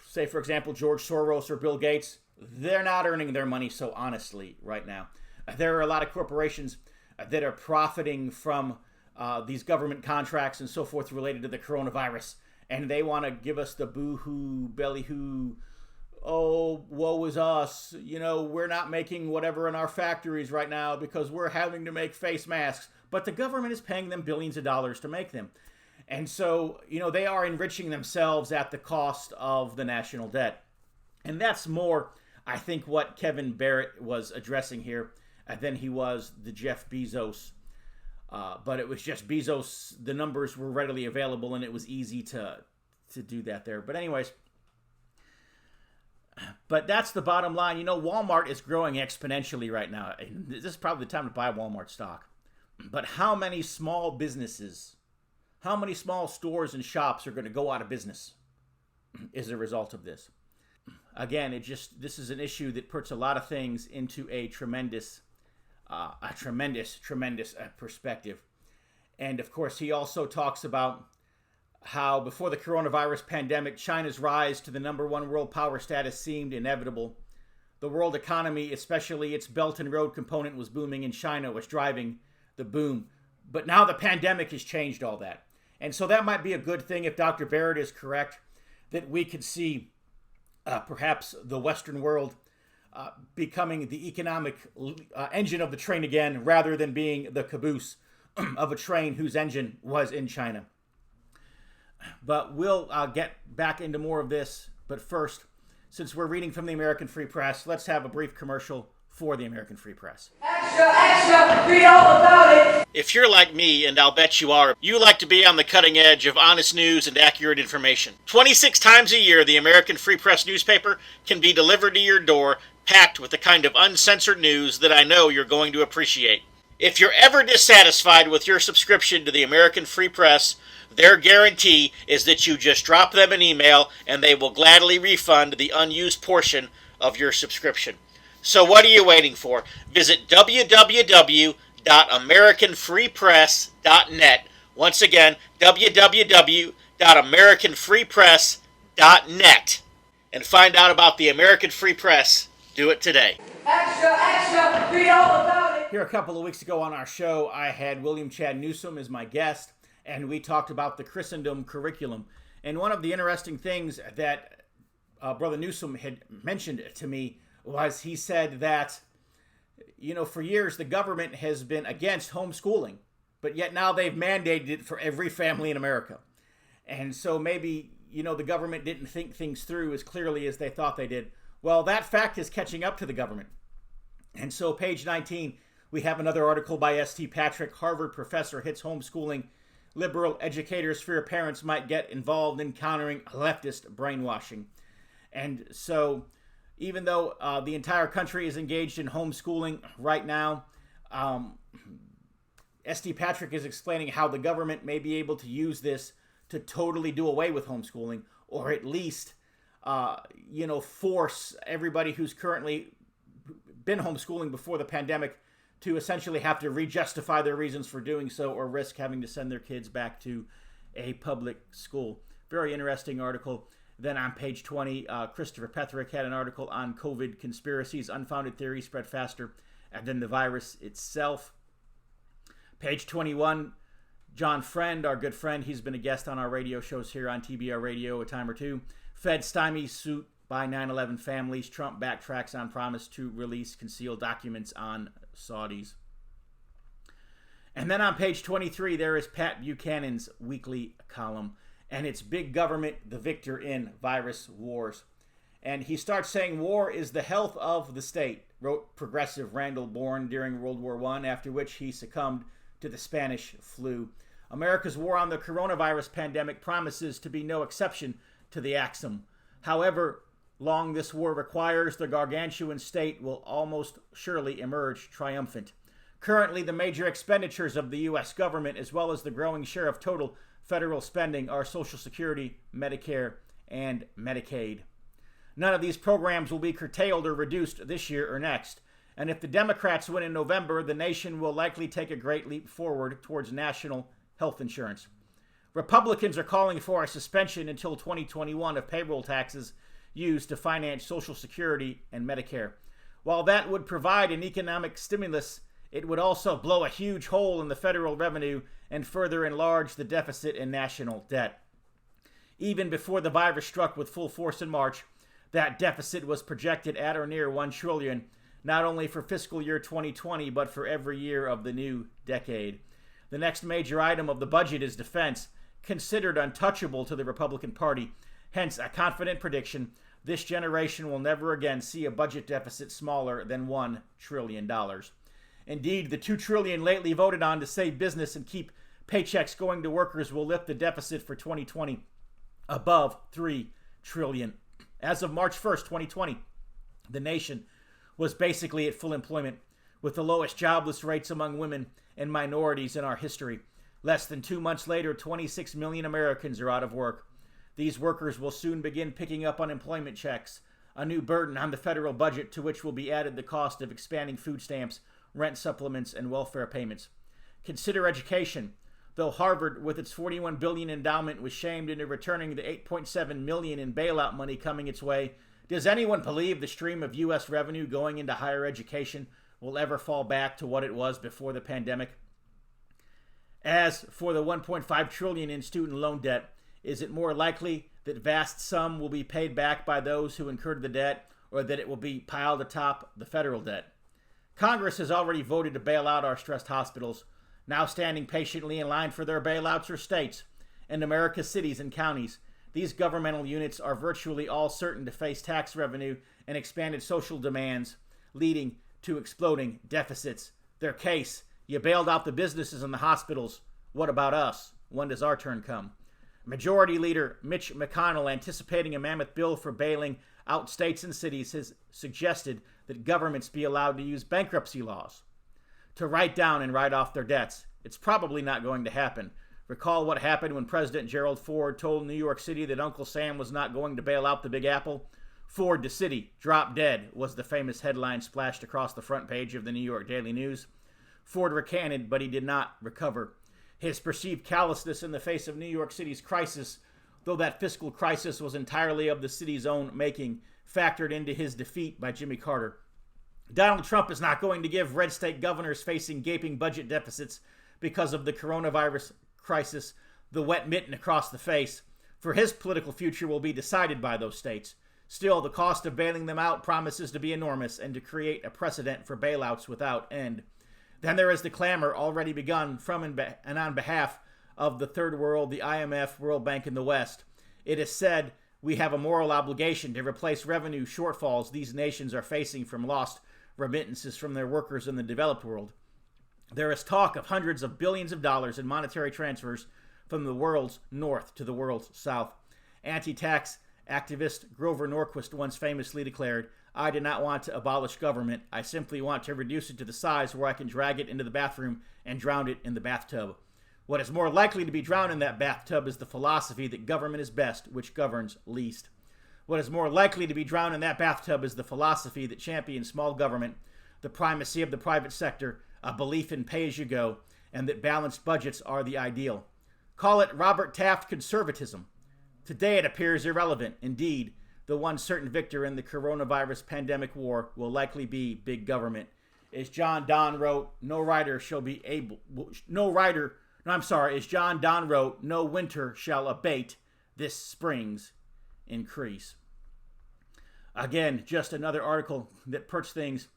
Speaker 2: say, for example, George Soros or Bill Gates. They're not earning their money so honestly right now. There are a lot of corporations that are profiting from these government contracts and so forth related to the coronavirus. And they want to give us the boo-hoo, belly-hoo, oh, woe is us. We're not making whatever in our factories right now because we're having to make face masks. But the government is paying them billions of dollars to make them. And so, they are enriching themselves at the cost of the national debt. And that's more, I think, what Kevin Barrett was addressing here than he was the Jeff Bezos. But it was just Bezos, the numbers were readily available and it was easy to do that there. But anyways, but that's the bottom line. You know, Walmart is growing exponentially right now. This is probably the time to buy Walmart stock. But how many small businesses, how many small stores and shops are going to go out of business as a result of this? Again, this is an issue that puts a lot of things into a tremendous perspective. And of course, he also talks about how before the coronavirus pandemic, China's rise to the #1 world power status seemed inevitable. The world economy, especially its Belt and Road component, was booming, and China was driving the boom. But now the pandemic has changed all that. And so that might be a good thing if Dr. Barrett is correct, that we could see perhaps the Western world becoming the economic engine of the train again, rather than being the caboose of a train whose engine was in China. But we'll get back into more of this. But first, since we're reading from the American Free Press, let's have a brief commercial for the American Free Press.
Speaker 4: Extra, extra, read all about it.
Speaker 2: If you're like me, and I'll bet you are, you like to be on the cutting edge of honest news and accurate information. 26 times a year, the American Free Press newspaper can be delivered to your door, packed with the kind of uncensored news that I know you're going to appreciate. If you're ever dissatisfied with your subscription to the American Free Press, their guarantee is that you just drop them an email and they will gladly refund the unused portion of your subscription. So what are you waiting for? Visit www.americanfreepress.net. Once again, www.americanfreepress.net. And find out about the American Free Press. Do it today.
Speaker 4: Extra, extra, read all about it.
Speaker 2: Here a couple of weeks ago on our show, I had William Chad Newsom as my guest, and we talked about the Christendom curriculum. And one of the interesting things that Brother Newsom had mentioned to me was he said that, you know, for years the government has been against homeschooling, but yet now they've mandated it for every family in America. And so maybe, you know, the government didn't think things through as clearly as they thought they did. Well, that fact is catching up to the government. And so page 19, we have another article by S.T. Patrick, Harvard professor hits homeschooling. Liberal educators fear parents might get involved in countering leftist brainwashing. And so even though the entire country is engaged in homeschooling right now, S.T. Patrick is explaining how the government may be able to use this to totally do away with homeschooling, or at least, force everybody who's currently been homeschooling before the pandemic to essentially have to re-justify their reasons for doing so, or risk having to send their kids back to a public school. Very interesting article. Then on page 20, Christopher Petherick had an article on COVID conspiracies. Unfounded theories spread faster than the virus itself. Page 21, John Friend, our good friend, he's been a guest on our radio shows here on TBR Radio a time or two. Fed stymies suit by 9/11 families. Trump backtracks on promise to release concealed documents on Saudis. And then on page 23, there is Pat Buchanan's weekly column. And it's Big Government, the Victor in Virus Wars. And he starts saying, war is the health of the state, wrote progressive Randall Bourne during World War I, after which he succumbed to the Spanish flu. America's war on the coronavirus pandemic promises to be no exception to the axiom. However long this war requires, the gargantuan state will almost surely emerge triumphant. Currently, the major expenditures of the U.S. government, as well as the growing share of total federal spending, are Social Security, Medicare, and Medicaid. None of these programs will be curtailed or reduced this year or next. And if the Democrats win in November, the nation will likely take a great leap forward towards national health insurance. Republicans are calling for a suspension until 2021 of payroll taxes used to finance Social Security and Medicare. While that would provide an economic stimulus, it would also blow a huge hole in the federal revenue and further enlarge the deficit and national debt. Even before the virus struck with full force in March, that deficit was projected at or near $1 trillion, not only for fiscal year 2020, but for every year of the new decade. The next major item of the budget is defense, considered untouchable to the Republican Party. Hence, a confident prediction, This generation will never again see a budget deficit smaller than $1 trillion. Indeed, the $2 trillion lately voted on to save business and keep paychecks going to workers will lift the deficit for 2020 above $3 trillion. As of March 1st, 2020, the nation was basically at full employment, with the lowest jobless rates among women and minorities in our history. Less than 2 months later, 26 million Americans are out of work. These workers will soon begin picking up unemployment checks, a new burden on the federal budget to which will be added the cost of expanding food stamps, rent supplements, and welfare payments. Consider education. Though Harvard, with its $41 billion endowment, was shamed into returning the $8.7 million in bailout money coming its way, does anyone believe the stream of U.S. revenue going into higher education will ever fall back to what it was before the pandemic? As for the $1.5 trillion in student loan debt, is it more likely that vast sum will be paid back by those who incurred the debt, or that it will be piled atop the federal debt? Congress has already voted to bail out our stressed hospitals. Now standing patiently in line for their bailouts are states and America's cities and counties. These governmental units are virtually all certain to face tax revenue and expanded social demands, leading to exploding deficits. Their case: you bailed out the businesses and the hospitals. What about us? When does our turn come? Majority Leader Mitch McConnell, anticipating a mammoth bill for bailing out states and cities, has suggested that governments be allowed to use bankruptcy laws to write down and write off their debts. It's probably not going to happen. Recall what happened when President Gerald Ford told New York City that Uncle Sam was not going to bail out the Big Apple? Ford to City, drop dead, was the famous headline splashed across the front page of the New York Daily News. Ford recanted, but he did not recover. His perceived callousness in the face of New York City's crisis, though that fiscal crisis was entirely of the city's own making, factored into his defeat by Jimmy Carter. Donald Trump is not going to give red state governors facing gaping budget deficits because of the coronavirus crisis the wet mitten across the face, for his political future will be decided by those states. Still, the cost of bailing them out promises to be enormous and to create a precedent for bailouts without end. Then there is the clamor already begun from and on behalf of the Third World, the IMF, World Bank, and the West. It is said we have a moral obligation to replace revenue shortfalls these nations are facing from lost remittances from their workers in the developed world. There is talk of hundreds of billions of dollars in monetary transfers from the world's north to the world's south. Anti-tax activist Grover Norquist once famously declared, "I do not want to abolish government. I simply want to reduce it to the size where I can drag it into the bathroom and drown it in the bathtub." What is more likely to be drowned in that bathtub is the philosophy that government is best, which governs least. What is more likely to be drowned in that bathtub is the philosophy that champions small government, the primacy of the private sector, a belief in pay-as-you-go, and that balanced budgets are the ideal. Call it Robert Taft conservatism. Today it appears irrelevant. Indeed, the one certain victor in the coronavirus pandemic war will likely be big government. As John Donne wrote, as John Donne wrote, no winter shall abate this spring's increase. Again, just another article that puts things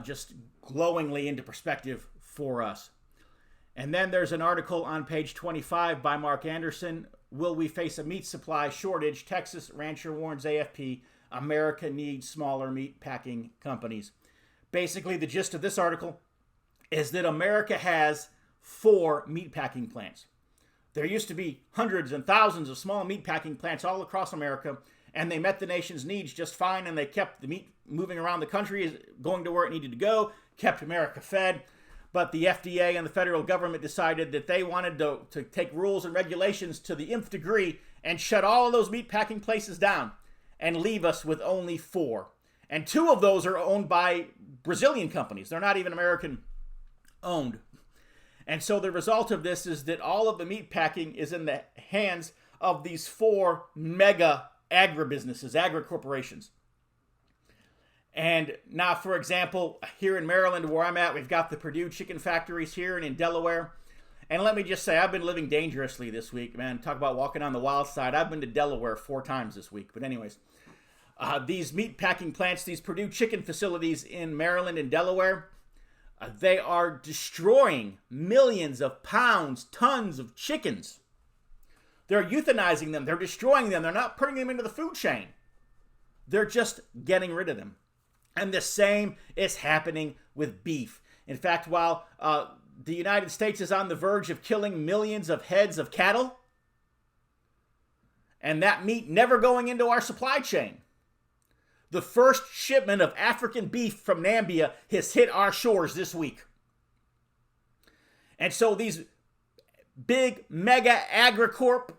Speaker 2: just glowingly into perspective for us. And then there's an article on page 25 by Mark Anderson. Will we face a meat supply shortage? Texas rancher warns AFP America needs smaller meat packing companies. Basically, the gist of this article is that America has 4 meat packing plants. There used to be hundreds and thousands of small meat packing plants all across America, and they met the nation's needs just fine, and they kept the meat moving around the country, going to where it needed to go, kept America fed. But the FDA and the federal government decided that they wanted to take rules and regulations to the nth degree and shut all of those meat packing places down and leave us with only 4. And 2 of those are owned by Brazilian companies. They're not even American owned. And so the result of this is that all of the meat packing is in the hands of these 4 mega agribusinesses, agri-corporations. And now, for example, here in Maryland, where I'm at, we've got the Purdue chicken factories here and in Delaware. And let me just say, I've been living dangerously this week, man. Talk about walking on the wild side. I've been to Delaware 4 times this week. But anyways, these meat packing plants, these Purdue chicken facilities in Maryland and Delaware, they are destroying millions of pounds, tons of chickens. They're euthanizing them. They're destroying them. They're not putting them into the food chain. They're just getting rid of them. And the same is happening with beef. In fact, while the United States is on the verge of killing millions of heads of cattle, and that meat never going into our supply chain, the first shipment of African beef from Namibia has hit our shores this week. And so these big mega agricorp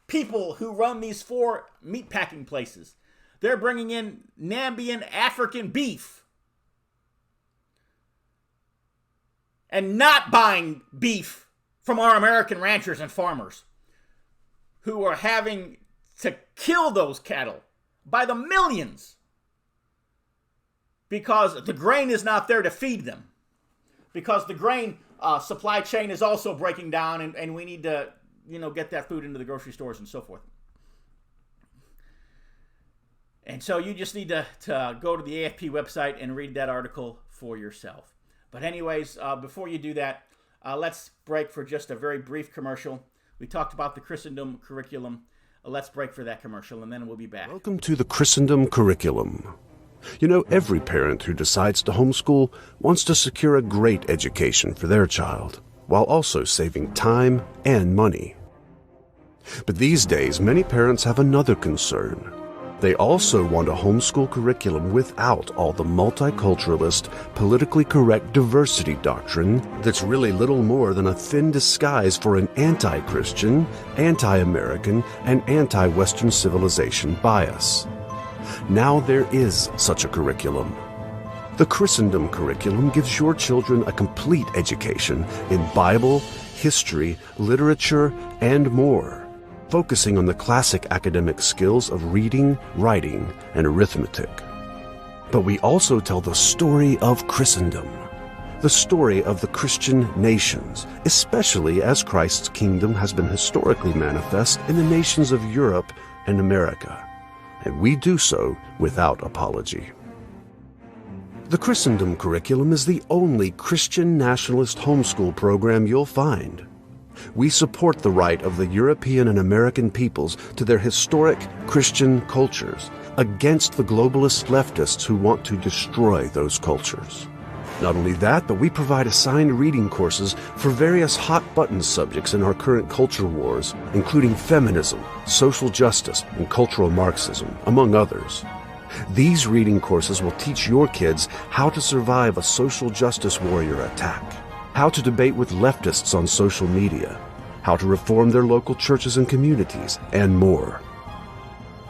Speaker 2: people who run these 4 meatpacking places, they're bringing in Namibian African beef and not buying beef from our American ranchers and farmers who are having to kill those cattle by the millions because the grain is not there to feed them, because the grain supply chain is also breaking down, and we need to get that food into the grocery stores and so forth. And so you just need to go to the AFP website and read that article for yourself. But anyways, before you do that, let's break for just a very brief commercial. We talked about the Christendom curriculum. Let's break for that commercial, and then we'll be back.
Speaker 5: Welcome to the Christendom curriculum. You know, every parent who decides to homeschool wants to secure a great education for their child, while also saving time and money. But these days, many parents have another concern. They also want a homeschool curriculum without all the multiculturalist, politically correct diversity doctrine that's really little more than a thin disguise for an anti-Christian, anti-American, and anti-Western civilization bias. Now there is such a curriculum. The Christendom curriculum gives your children a complete education in Bible, history, literature, and more, focusing on the classic academic skills of reading, writing, and arithmetic. But we also tell the story of Christendom, the story of the Christian nations, especially as Christ's kingdom has been historically manifest in the nations of Europe and America, and we do so without apology. The Christendom curriculum is the only Christian nationalist homeschool program you'll find. We support the right of the European and American peoples to their historic Christian cultures against the globalist leftists who want to destroy those cultures. Not only that, but we provide assigned reading courses for various hot-button subjects in our current culture wars, including feminism, social justice, and cultural Marxism, among others. These reading courses will teach your kids how to survive a social justice warrior attack, how to debate with leftists on social media, how to reform their local churches and communities, and more.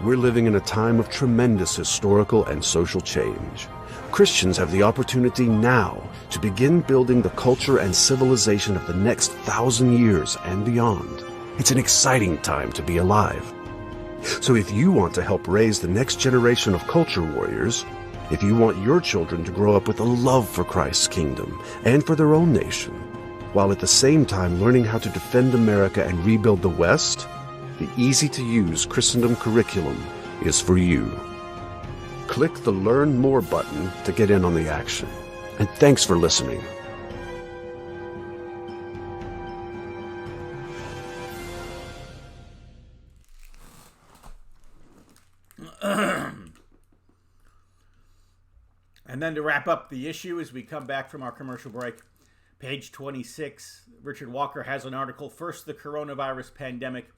Speaker 5: We're living in a time of tremendous historical and social change. Christians have the opportunity now to begin building the culture and civilization of the next 1,000 years and beyond. It's an exciting time to be alive. So if you want to help raise the next generation of culture warriors, if you want your children to grow up with a love for Christ's kingdom and for their own nation, while at the same time learning how to defend America and rebuild the West, the easy-to-use Christendom curriculum is for you. Click the Learn More button to get in on the action. And thanks for listening.
Speaker 2: And then to wrap up the issue as we come back from our commercial break, page 26, Richard Walker has an article, First the Coronavirus Pandemic,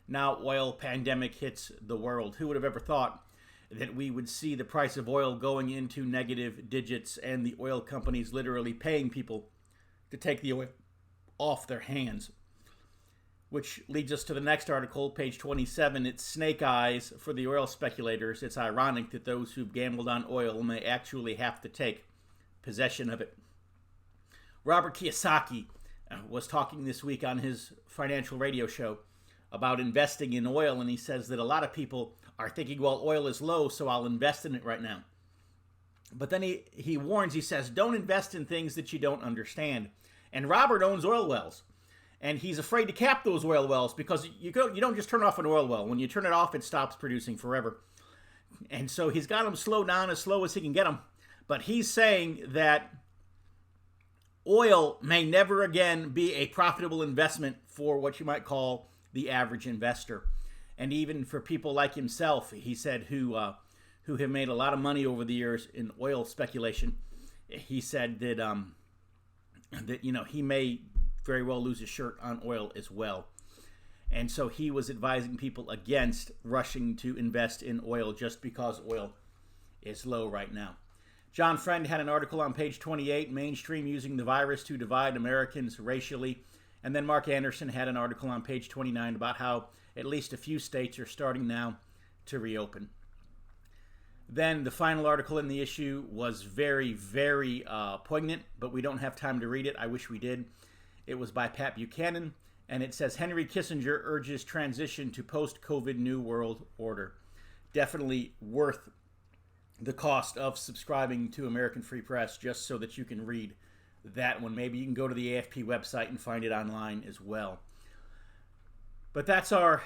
Speaker 2: Now Oil Pandemic Hits the World. Who would have ever thought that we would see the price of oil going into negative digits and the oil companies literally paying people to take the oil off their hands? Which leads us to the next article, page 27. It's snake eyes for the oil speculators. It's ironic that those who've gambled on oil may actually have to take possession of it. Robert Kiyosaki was talking this week on his financial radio show about investing in oil, and he says that a lot of people are thinking, well, oil is low, so I'll invest in it right now. But then he warns, he says, don't invest in things that you don't understand. And Robert owns oil wells. And he's afraid to cap those oil wells because you don't just turn off an oil well. When you turn it off, it stops producing forever. And so he's got them slowed down as slow as he can get them. But he's saying that oil may never again be a profitable investment for what you might call the average investor. And even for people like himself, he said, who who have made a lot of money over the years in oil speculation. He said that he may very well lose his shirt on oil as well. And so he was advising people against rushing to invest in oil just because oil is low right now. John Friend had an article on page 28, Mainstream Using the Virus to Divide Americans Racially. And then Mark Anderson had an article on page 29 about how at least a few states are starting now to reopen. Then the final article in the issue was very, very poignant, but we don't have time to read it. I wish we did. It was by Pat Buchanan, and it says, Henry Kissinger urges transition to post-COVID New World Order. Definitely worth the cost of subscribing to American Free Press just so that you can read that one. Maybe you can go to the AFP website and find it online as well. But that's our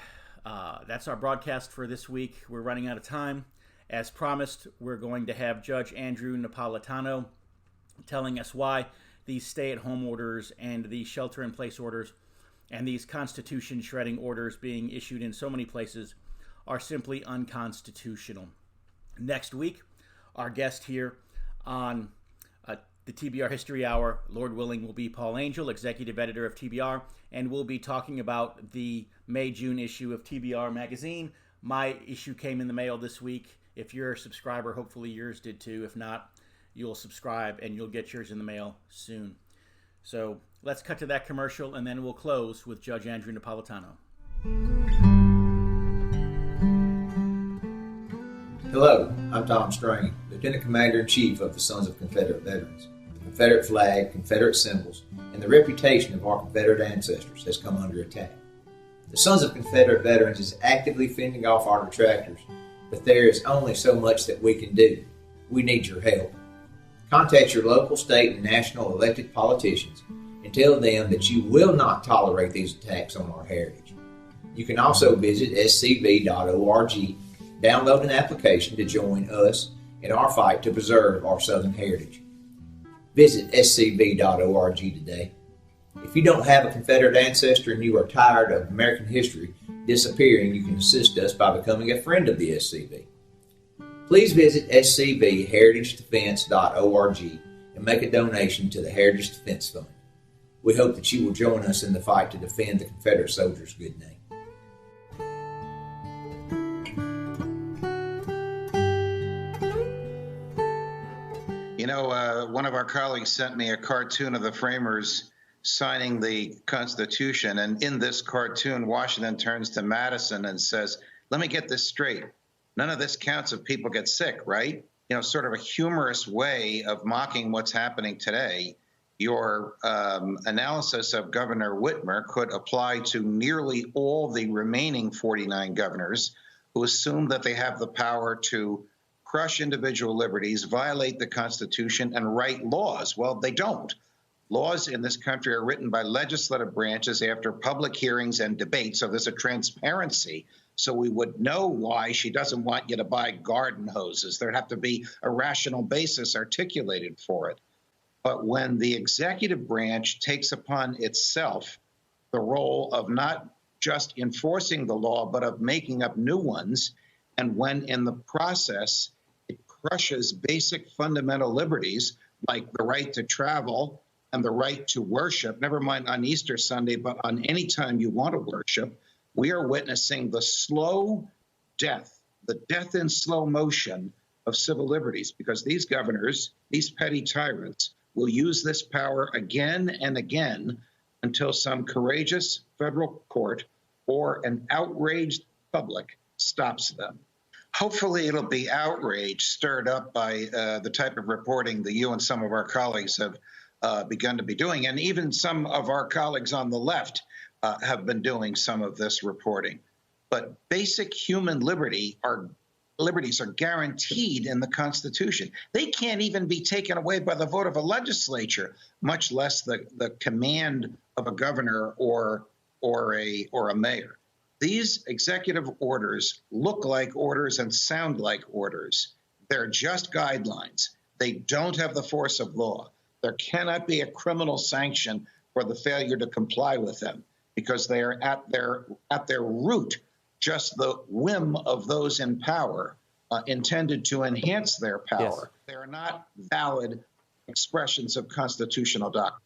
Speaker 2: broadcast for this week. We're running out of time. As promised, we're going to have Judge Andrew Napolitano telling us why these stay-at-home orders and these shelter-in-place orders and these constitution-shredding orders being issued in so many places are simply unconstitutional. Next week, our guest here on the TBR History Hour, Lord willing, will be Paul Angel, executive editor of TBR, and we'll be talking about the May-June issue of TBR magazine. My issue came in the mail this week. If you're a subscriber, hopefully yours did too. If not, you'll subscribe and you'll get yours in the mail soon. So let's cut to that commercial, and then we'll close with Judge Andrew Napolitano.
Speaker 6: Hello, I'm Tom Strain, Lieutenant Commander-in-Chief of the Sons of Confederate Veterans. The Confederate flag, Confederate symbols, and the reputation of our Confederate ancestors has come under attack. The Sons of Confederate Veterans is actively fending off our detractors, but there is only so much that we can do. We need your help. Contact your local, state, and national elected politicians and tell them that you will not tolerate these attacks on our heritage. You can also visit scv.org, download an application to join us in our fight to preserve our Southern heritage. Visit scv.org today. If you don't have a Confederate ancestor and you are tired of American history disappearing, you can assist us by becoming a friend of the SCV. Please visit scvheritagedefense.org and make a donation to the Heritage Defense Fund. We hope that you will join us in the fight to defend the Confederate soldiers' good name.
Speaker 7: One of our colleagues sent me a cartoon of the framers signing the Constitution, and in this cartoon, Washington turns to Madison and says, let me get this straight. None of this counts if people get sick, right? Sort of a humorous way of mocking what's happening today. Your analysis of Governor Whitmer could apply to nearly all the remaining 49 governors who assume that they have the power to crush individual liberties, violate the Constitution, and write laws. Well, they don't. Laws in this country are written by legislative branches after public hearings and debates, so there's a transparency. So we would know why she doesn't want you to buy garden hoses. There'd have to be a rational basis articulated for it. But when the executive branch takes upon itself the role of not just enforcing the law, but of making up new ones, and when in the process it crushes basic fundamental liberties like the right to travel and the right to worship, never mind on Easter Sunday, but on any time you want to worship, we are witnessing the slow death, the death in slow motion of civil liberties, because these governors, these petty tyrants, will use this power again and again until some courageous federal court or an outraged public stops them. Hopefully it'll be outrage stirred up by the type of reporting that you and some of our colleagues have begun to be doing. And even some of our colleagues on the left have been doing some of this reporting. But basic human liberties are guaranteed in the Constitution. They can't even be taken away by the vote of a legislature, much less the command of a governor or a mayor. These executive orders look like orders and sound like orders. They're just guidelines. They don't have the force of law. There cannot be a criminal sanction for the failure to comply with them, because they are at their root just the whim of those in power intended to enhance their power.
Speaker 2: Yes.
Speaker 7: They are not valid expressions of constitutional doctrine.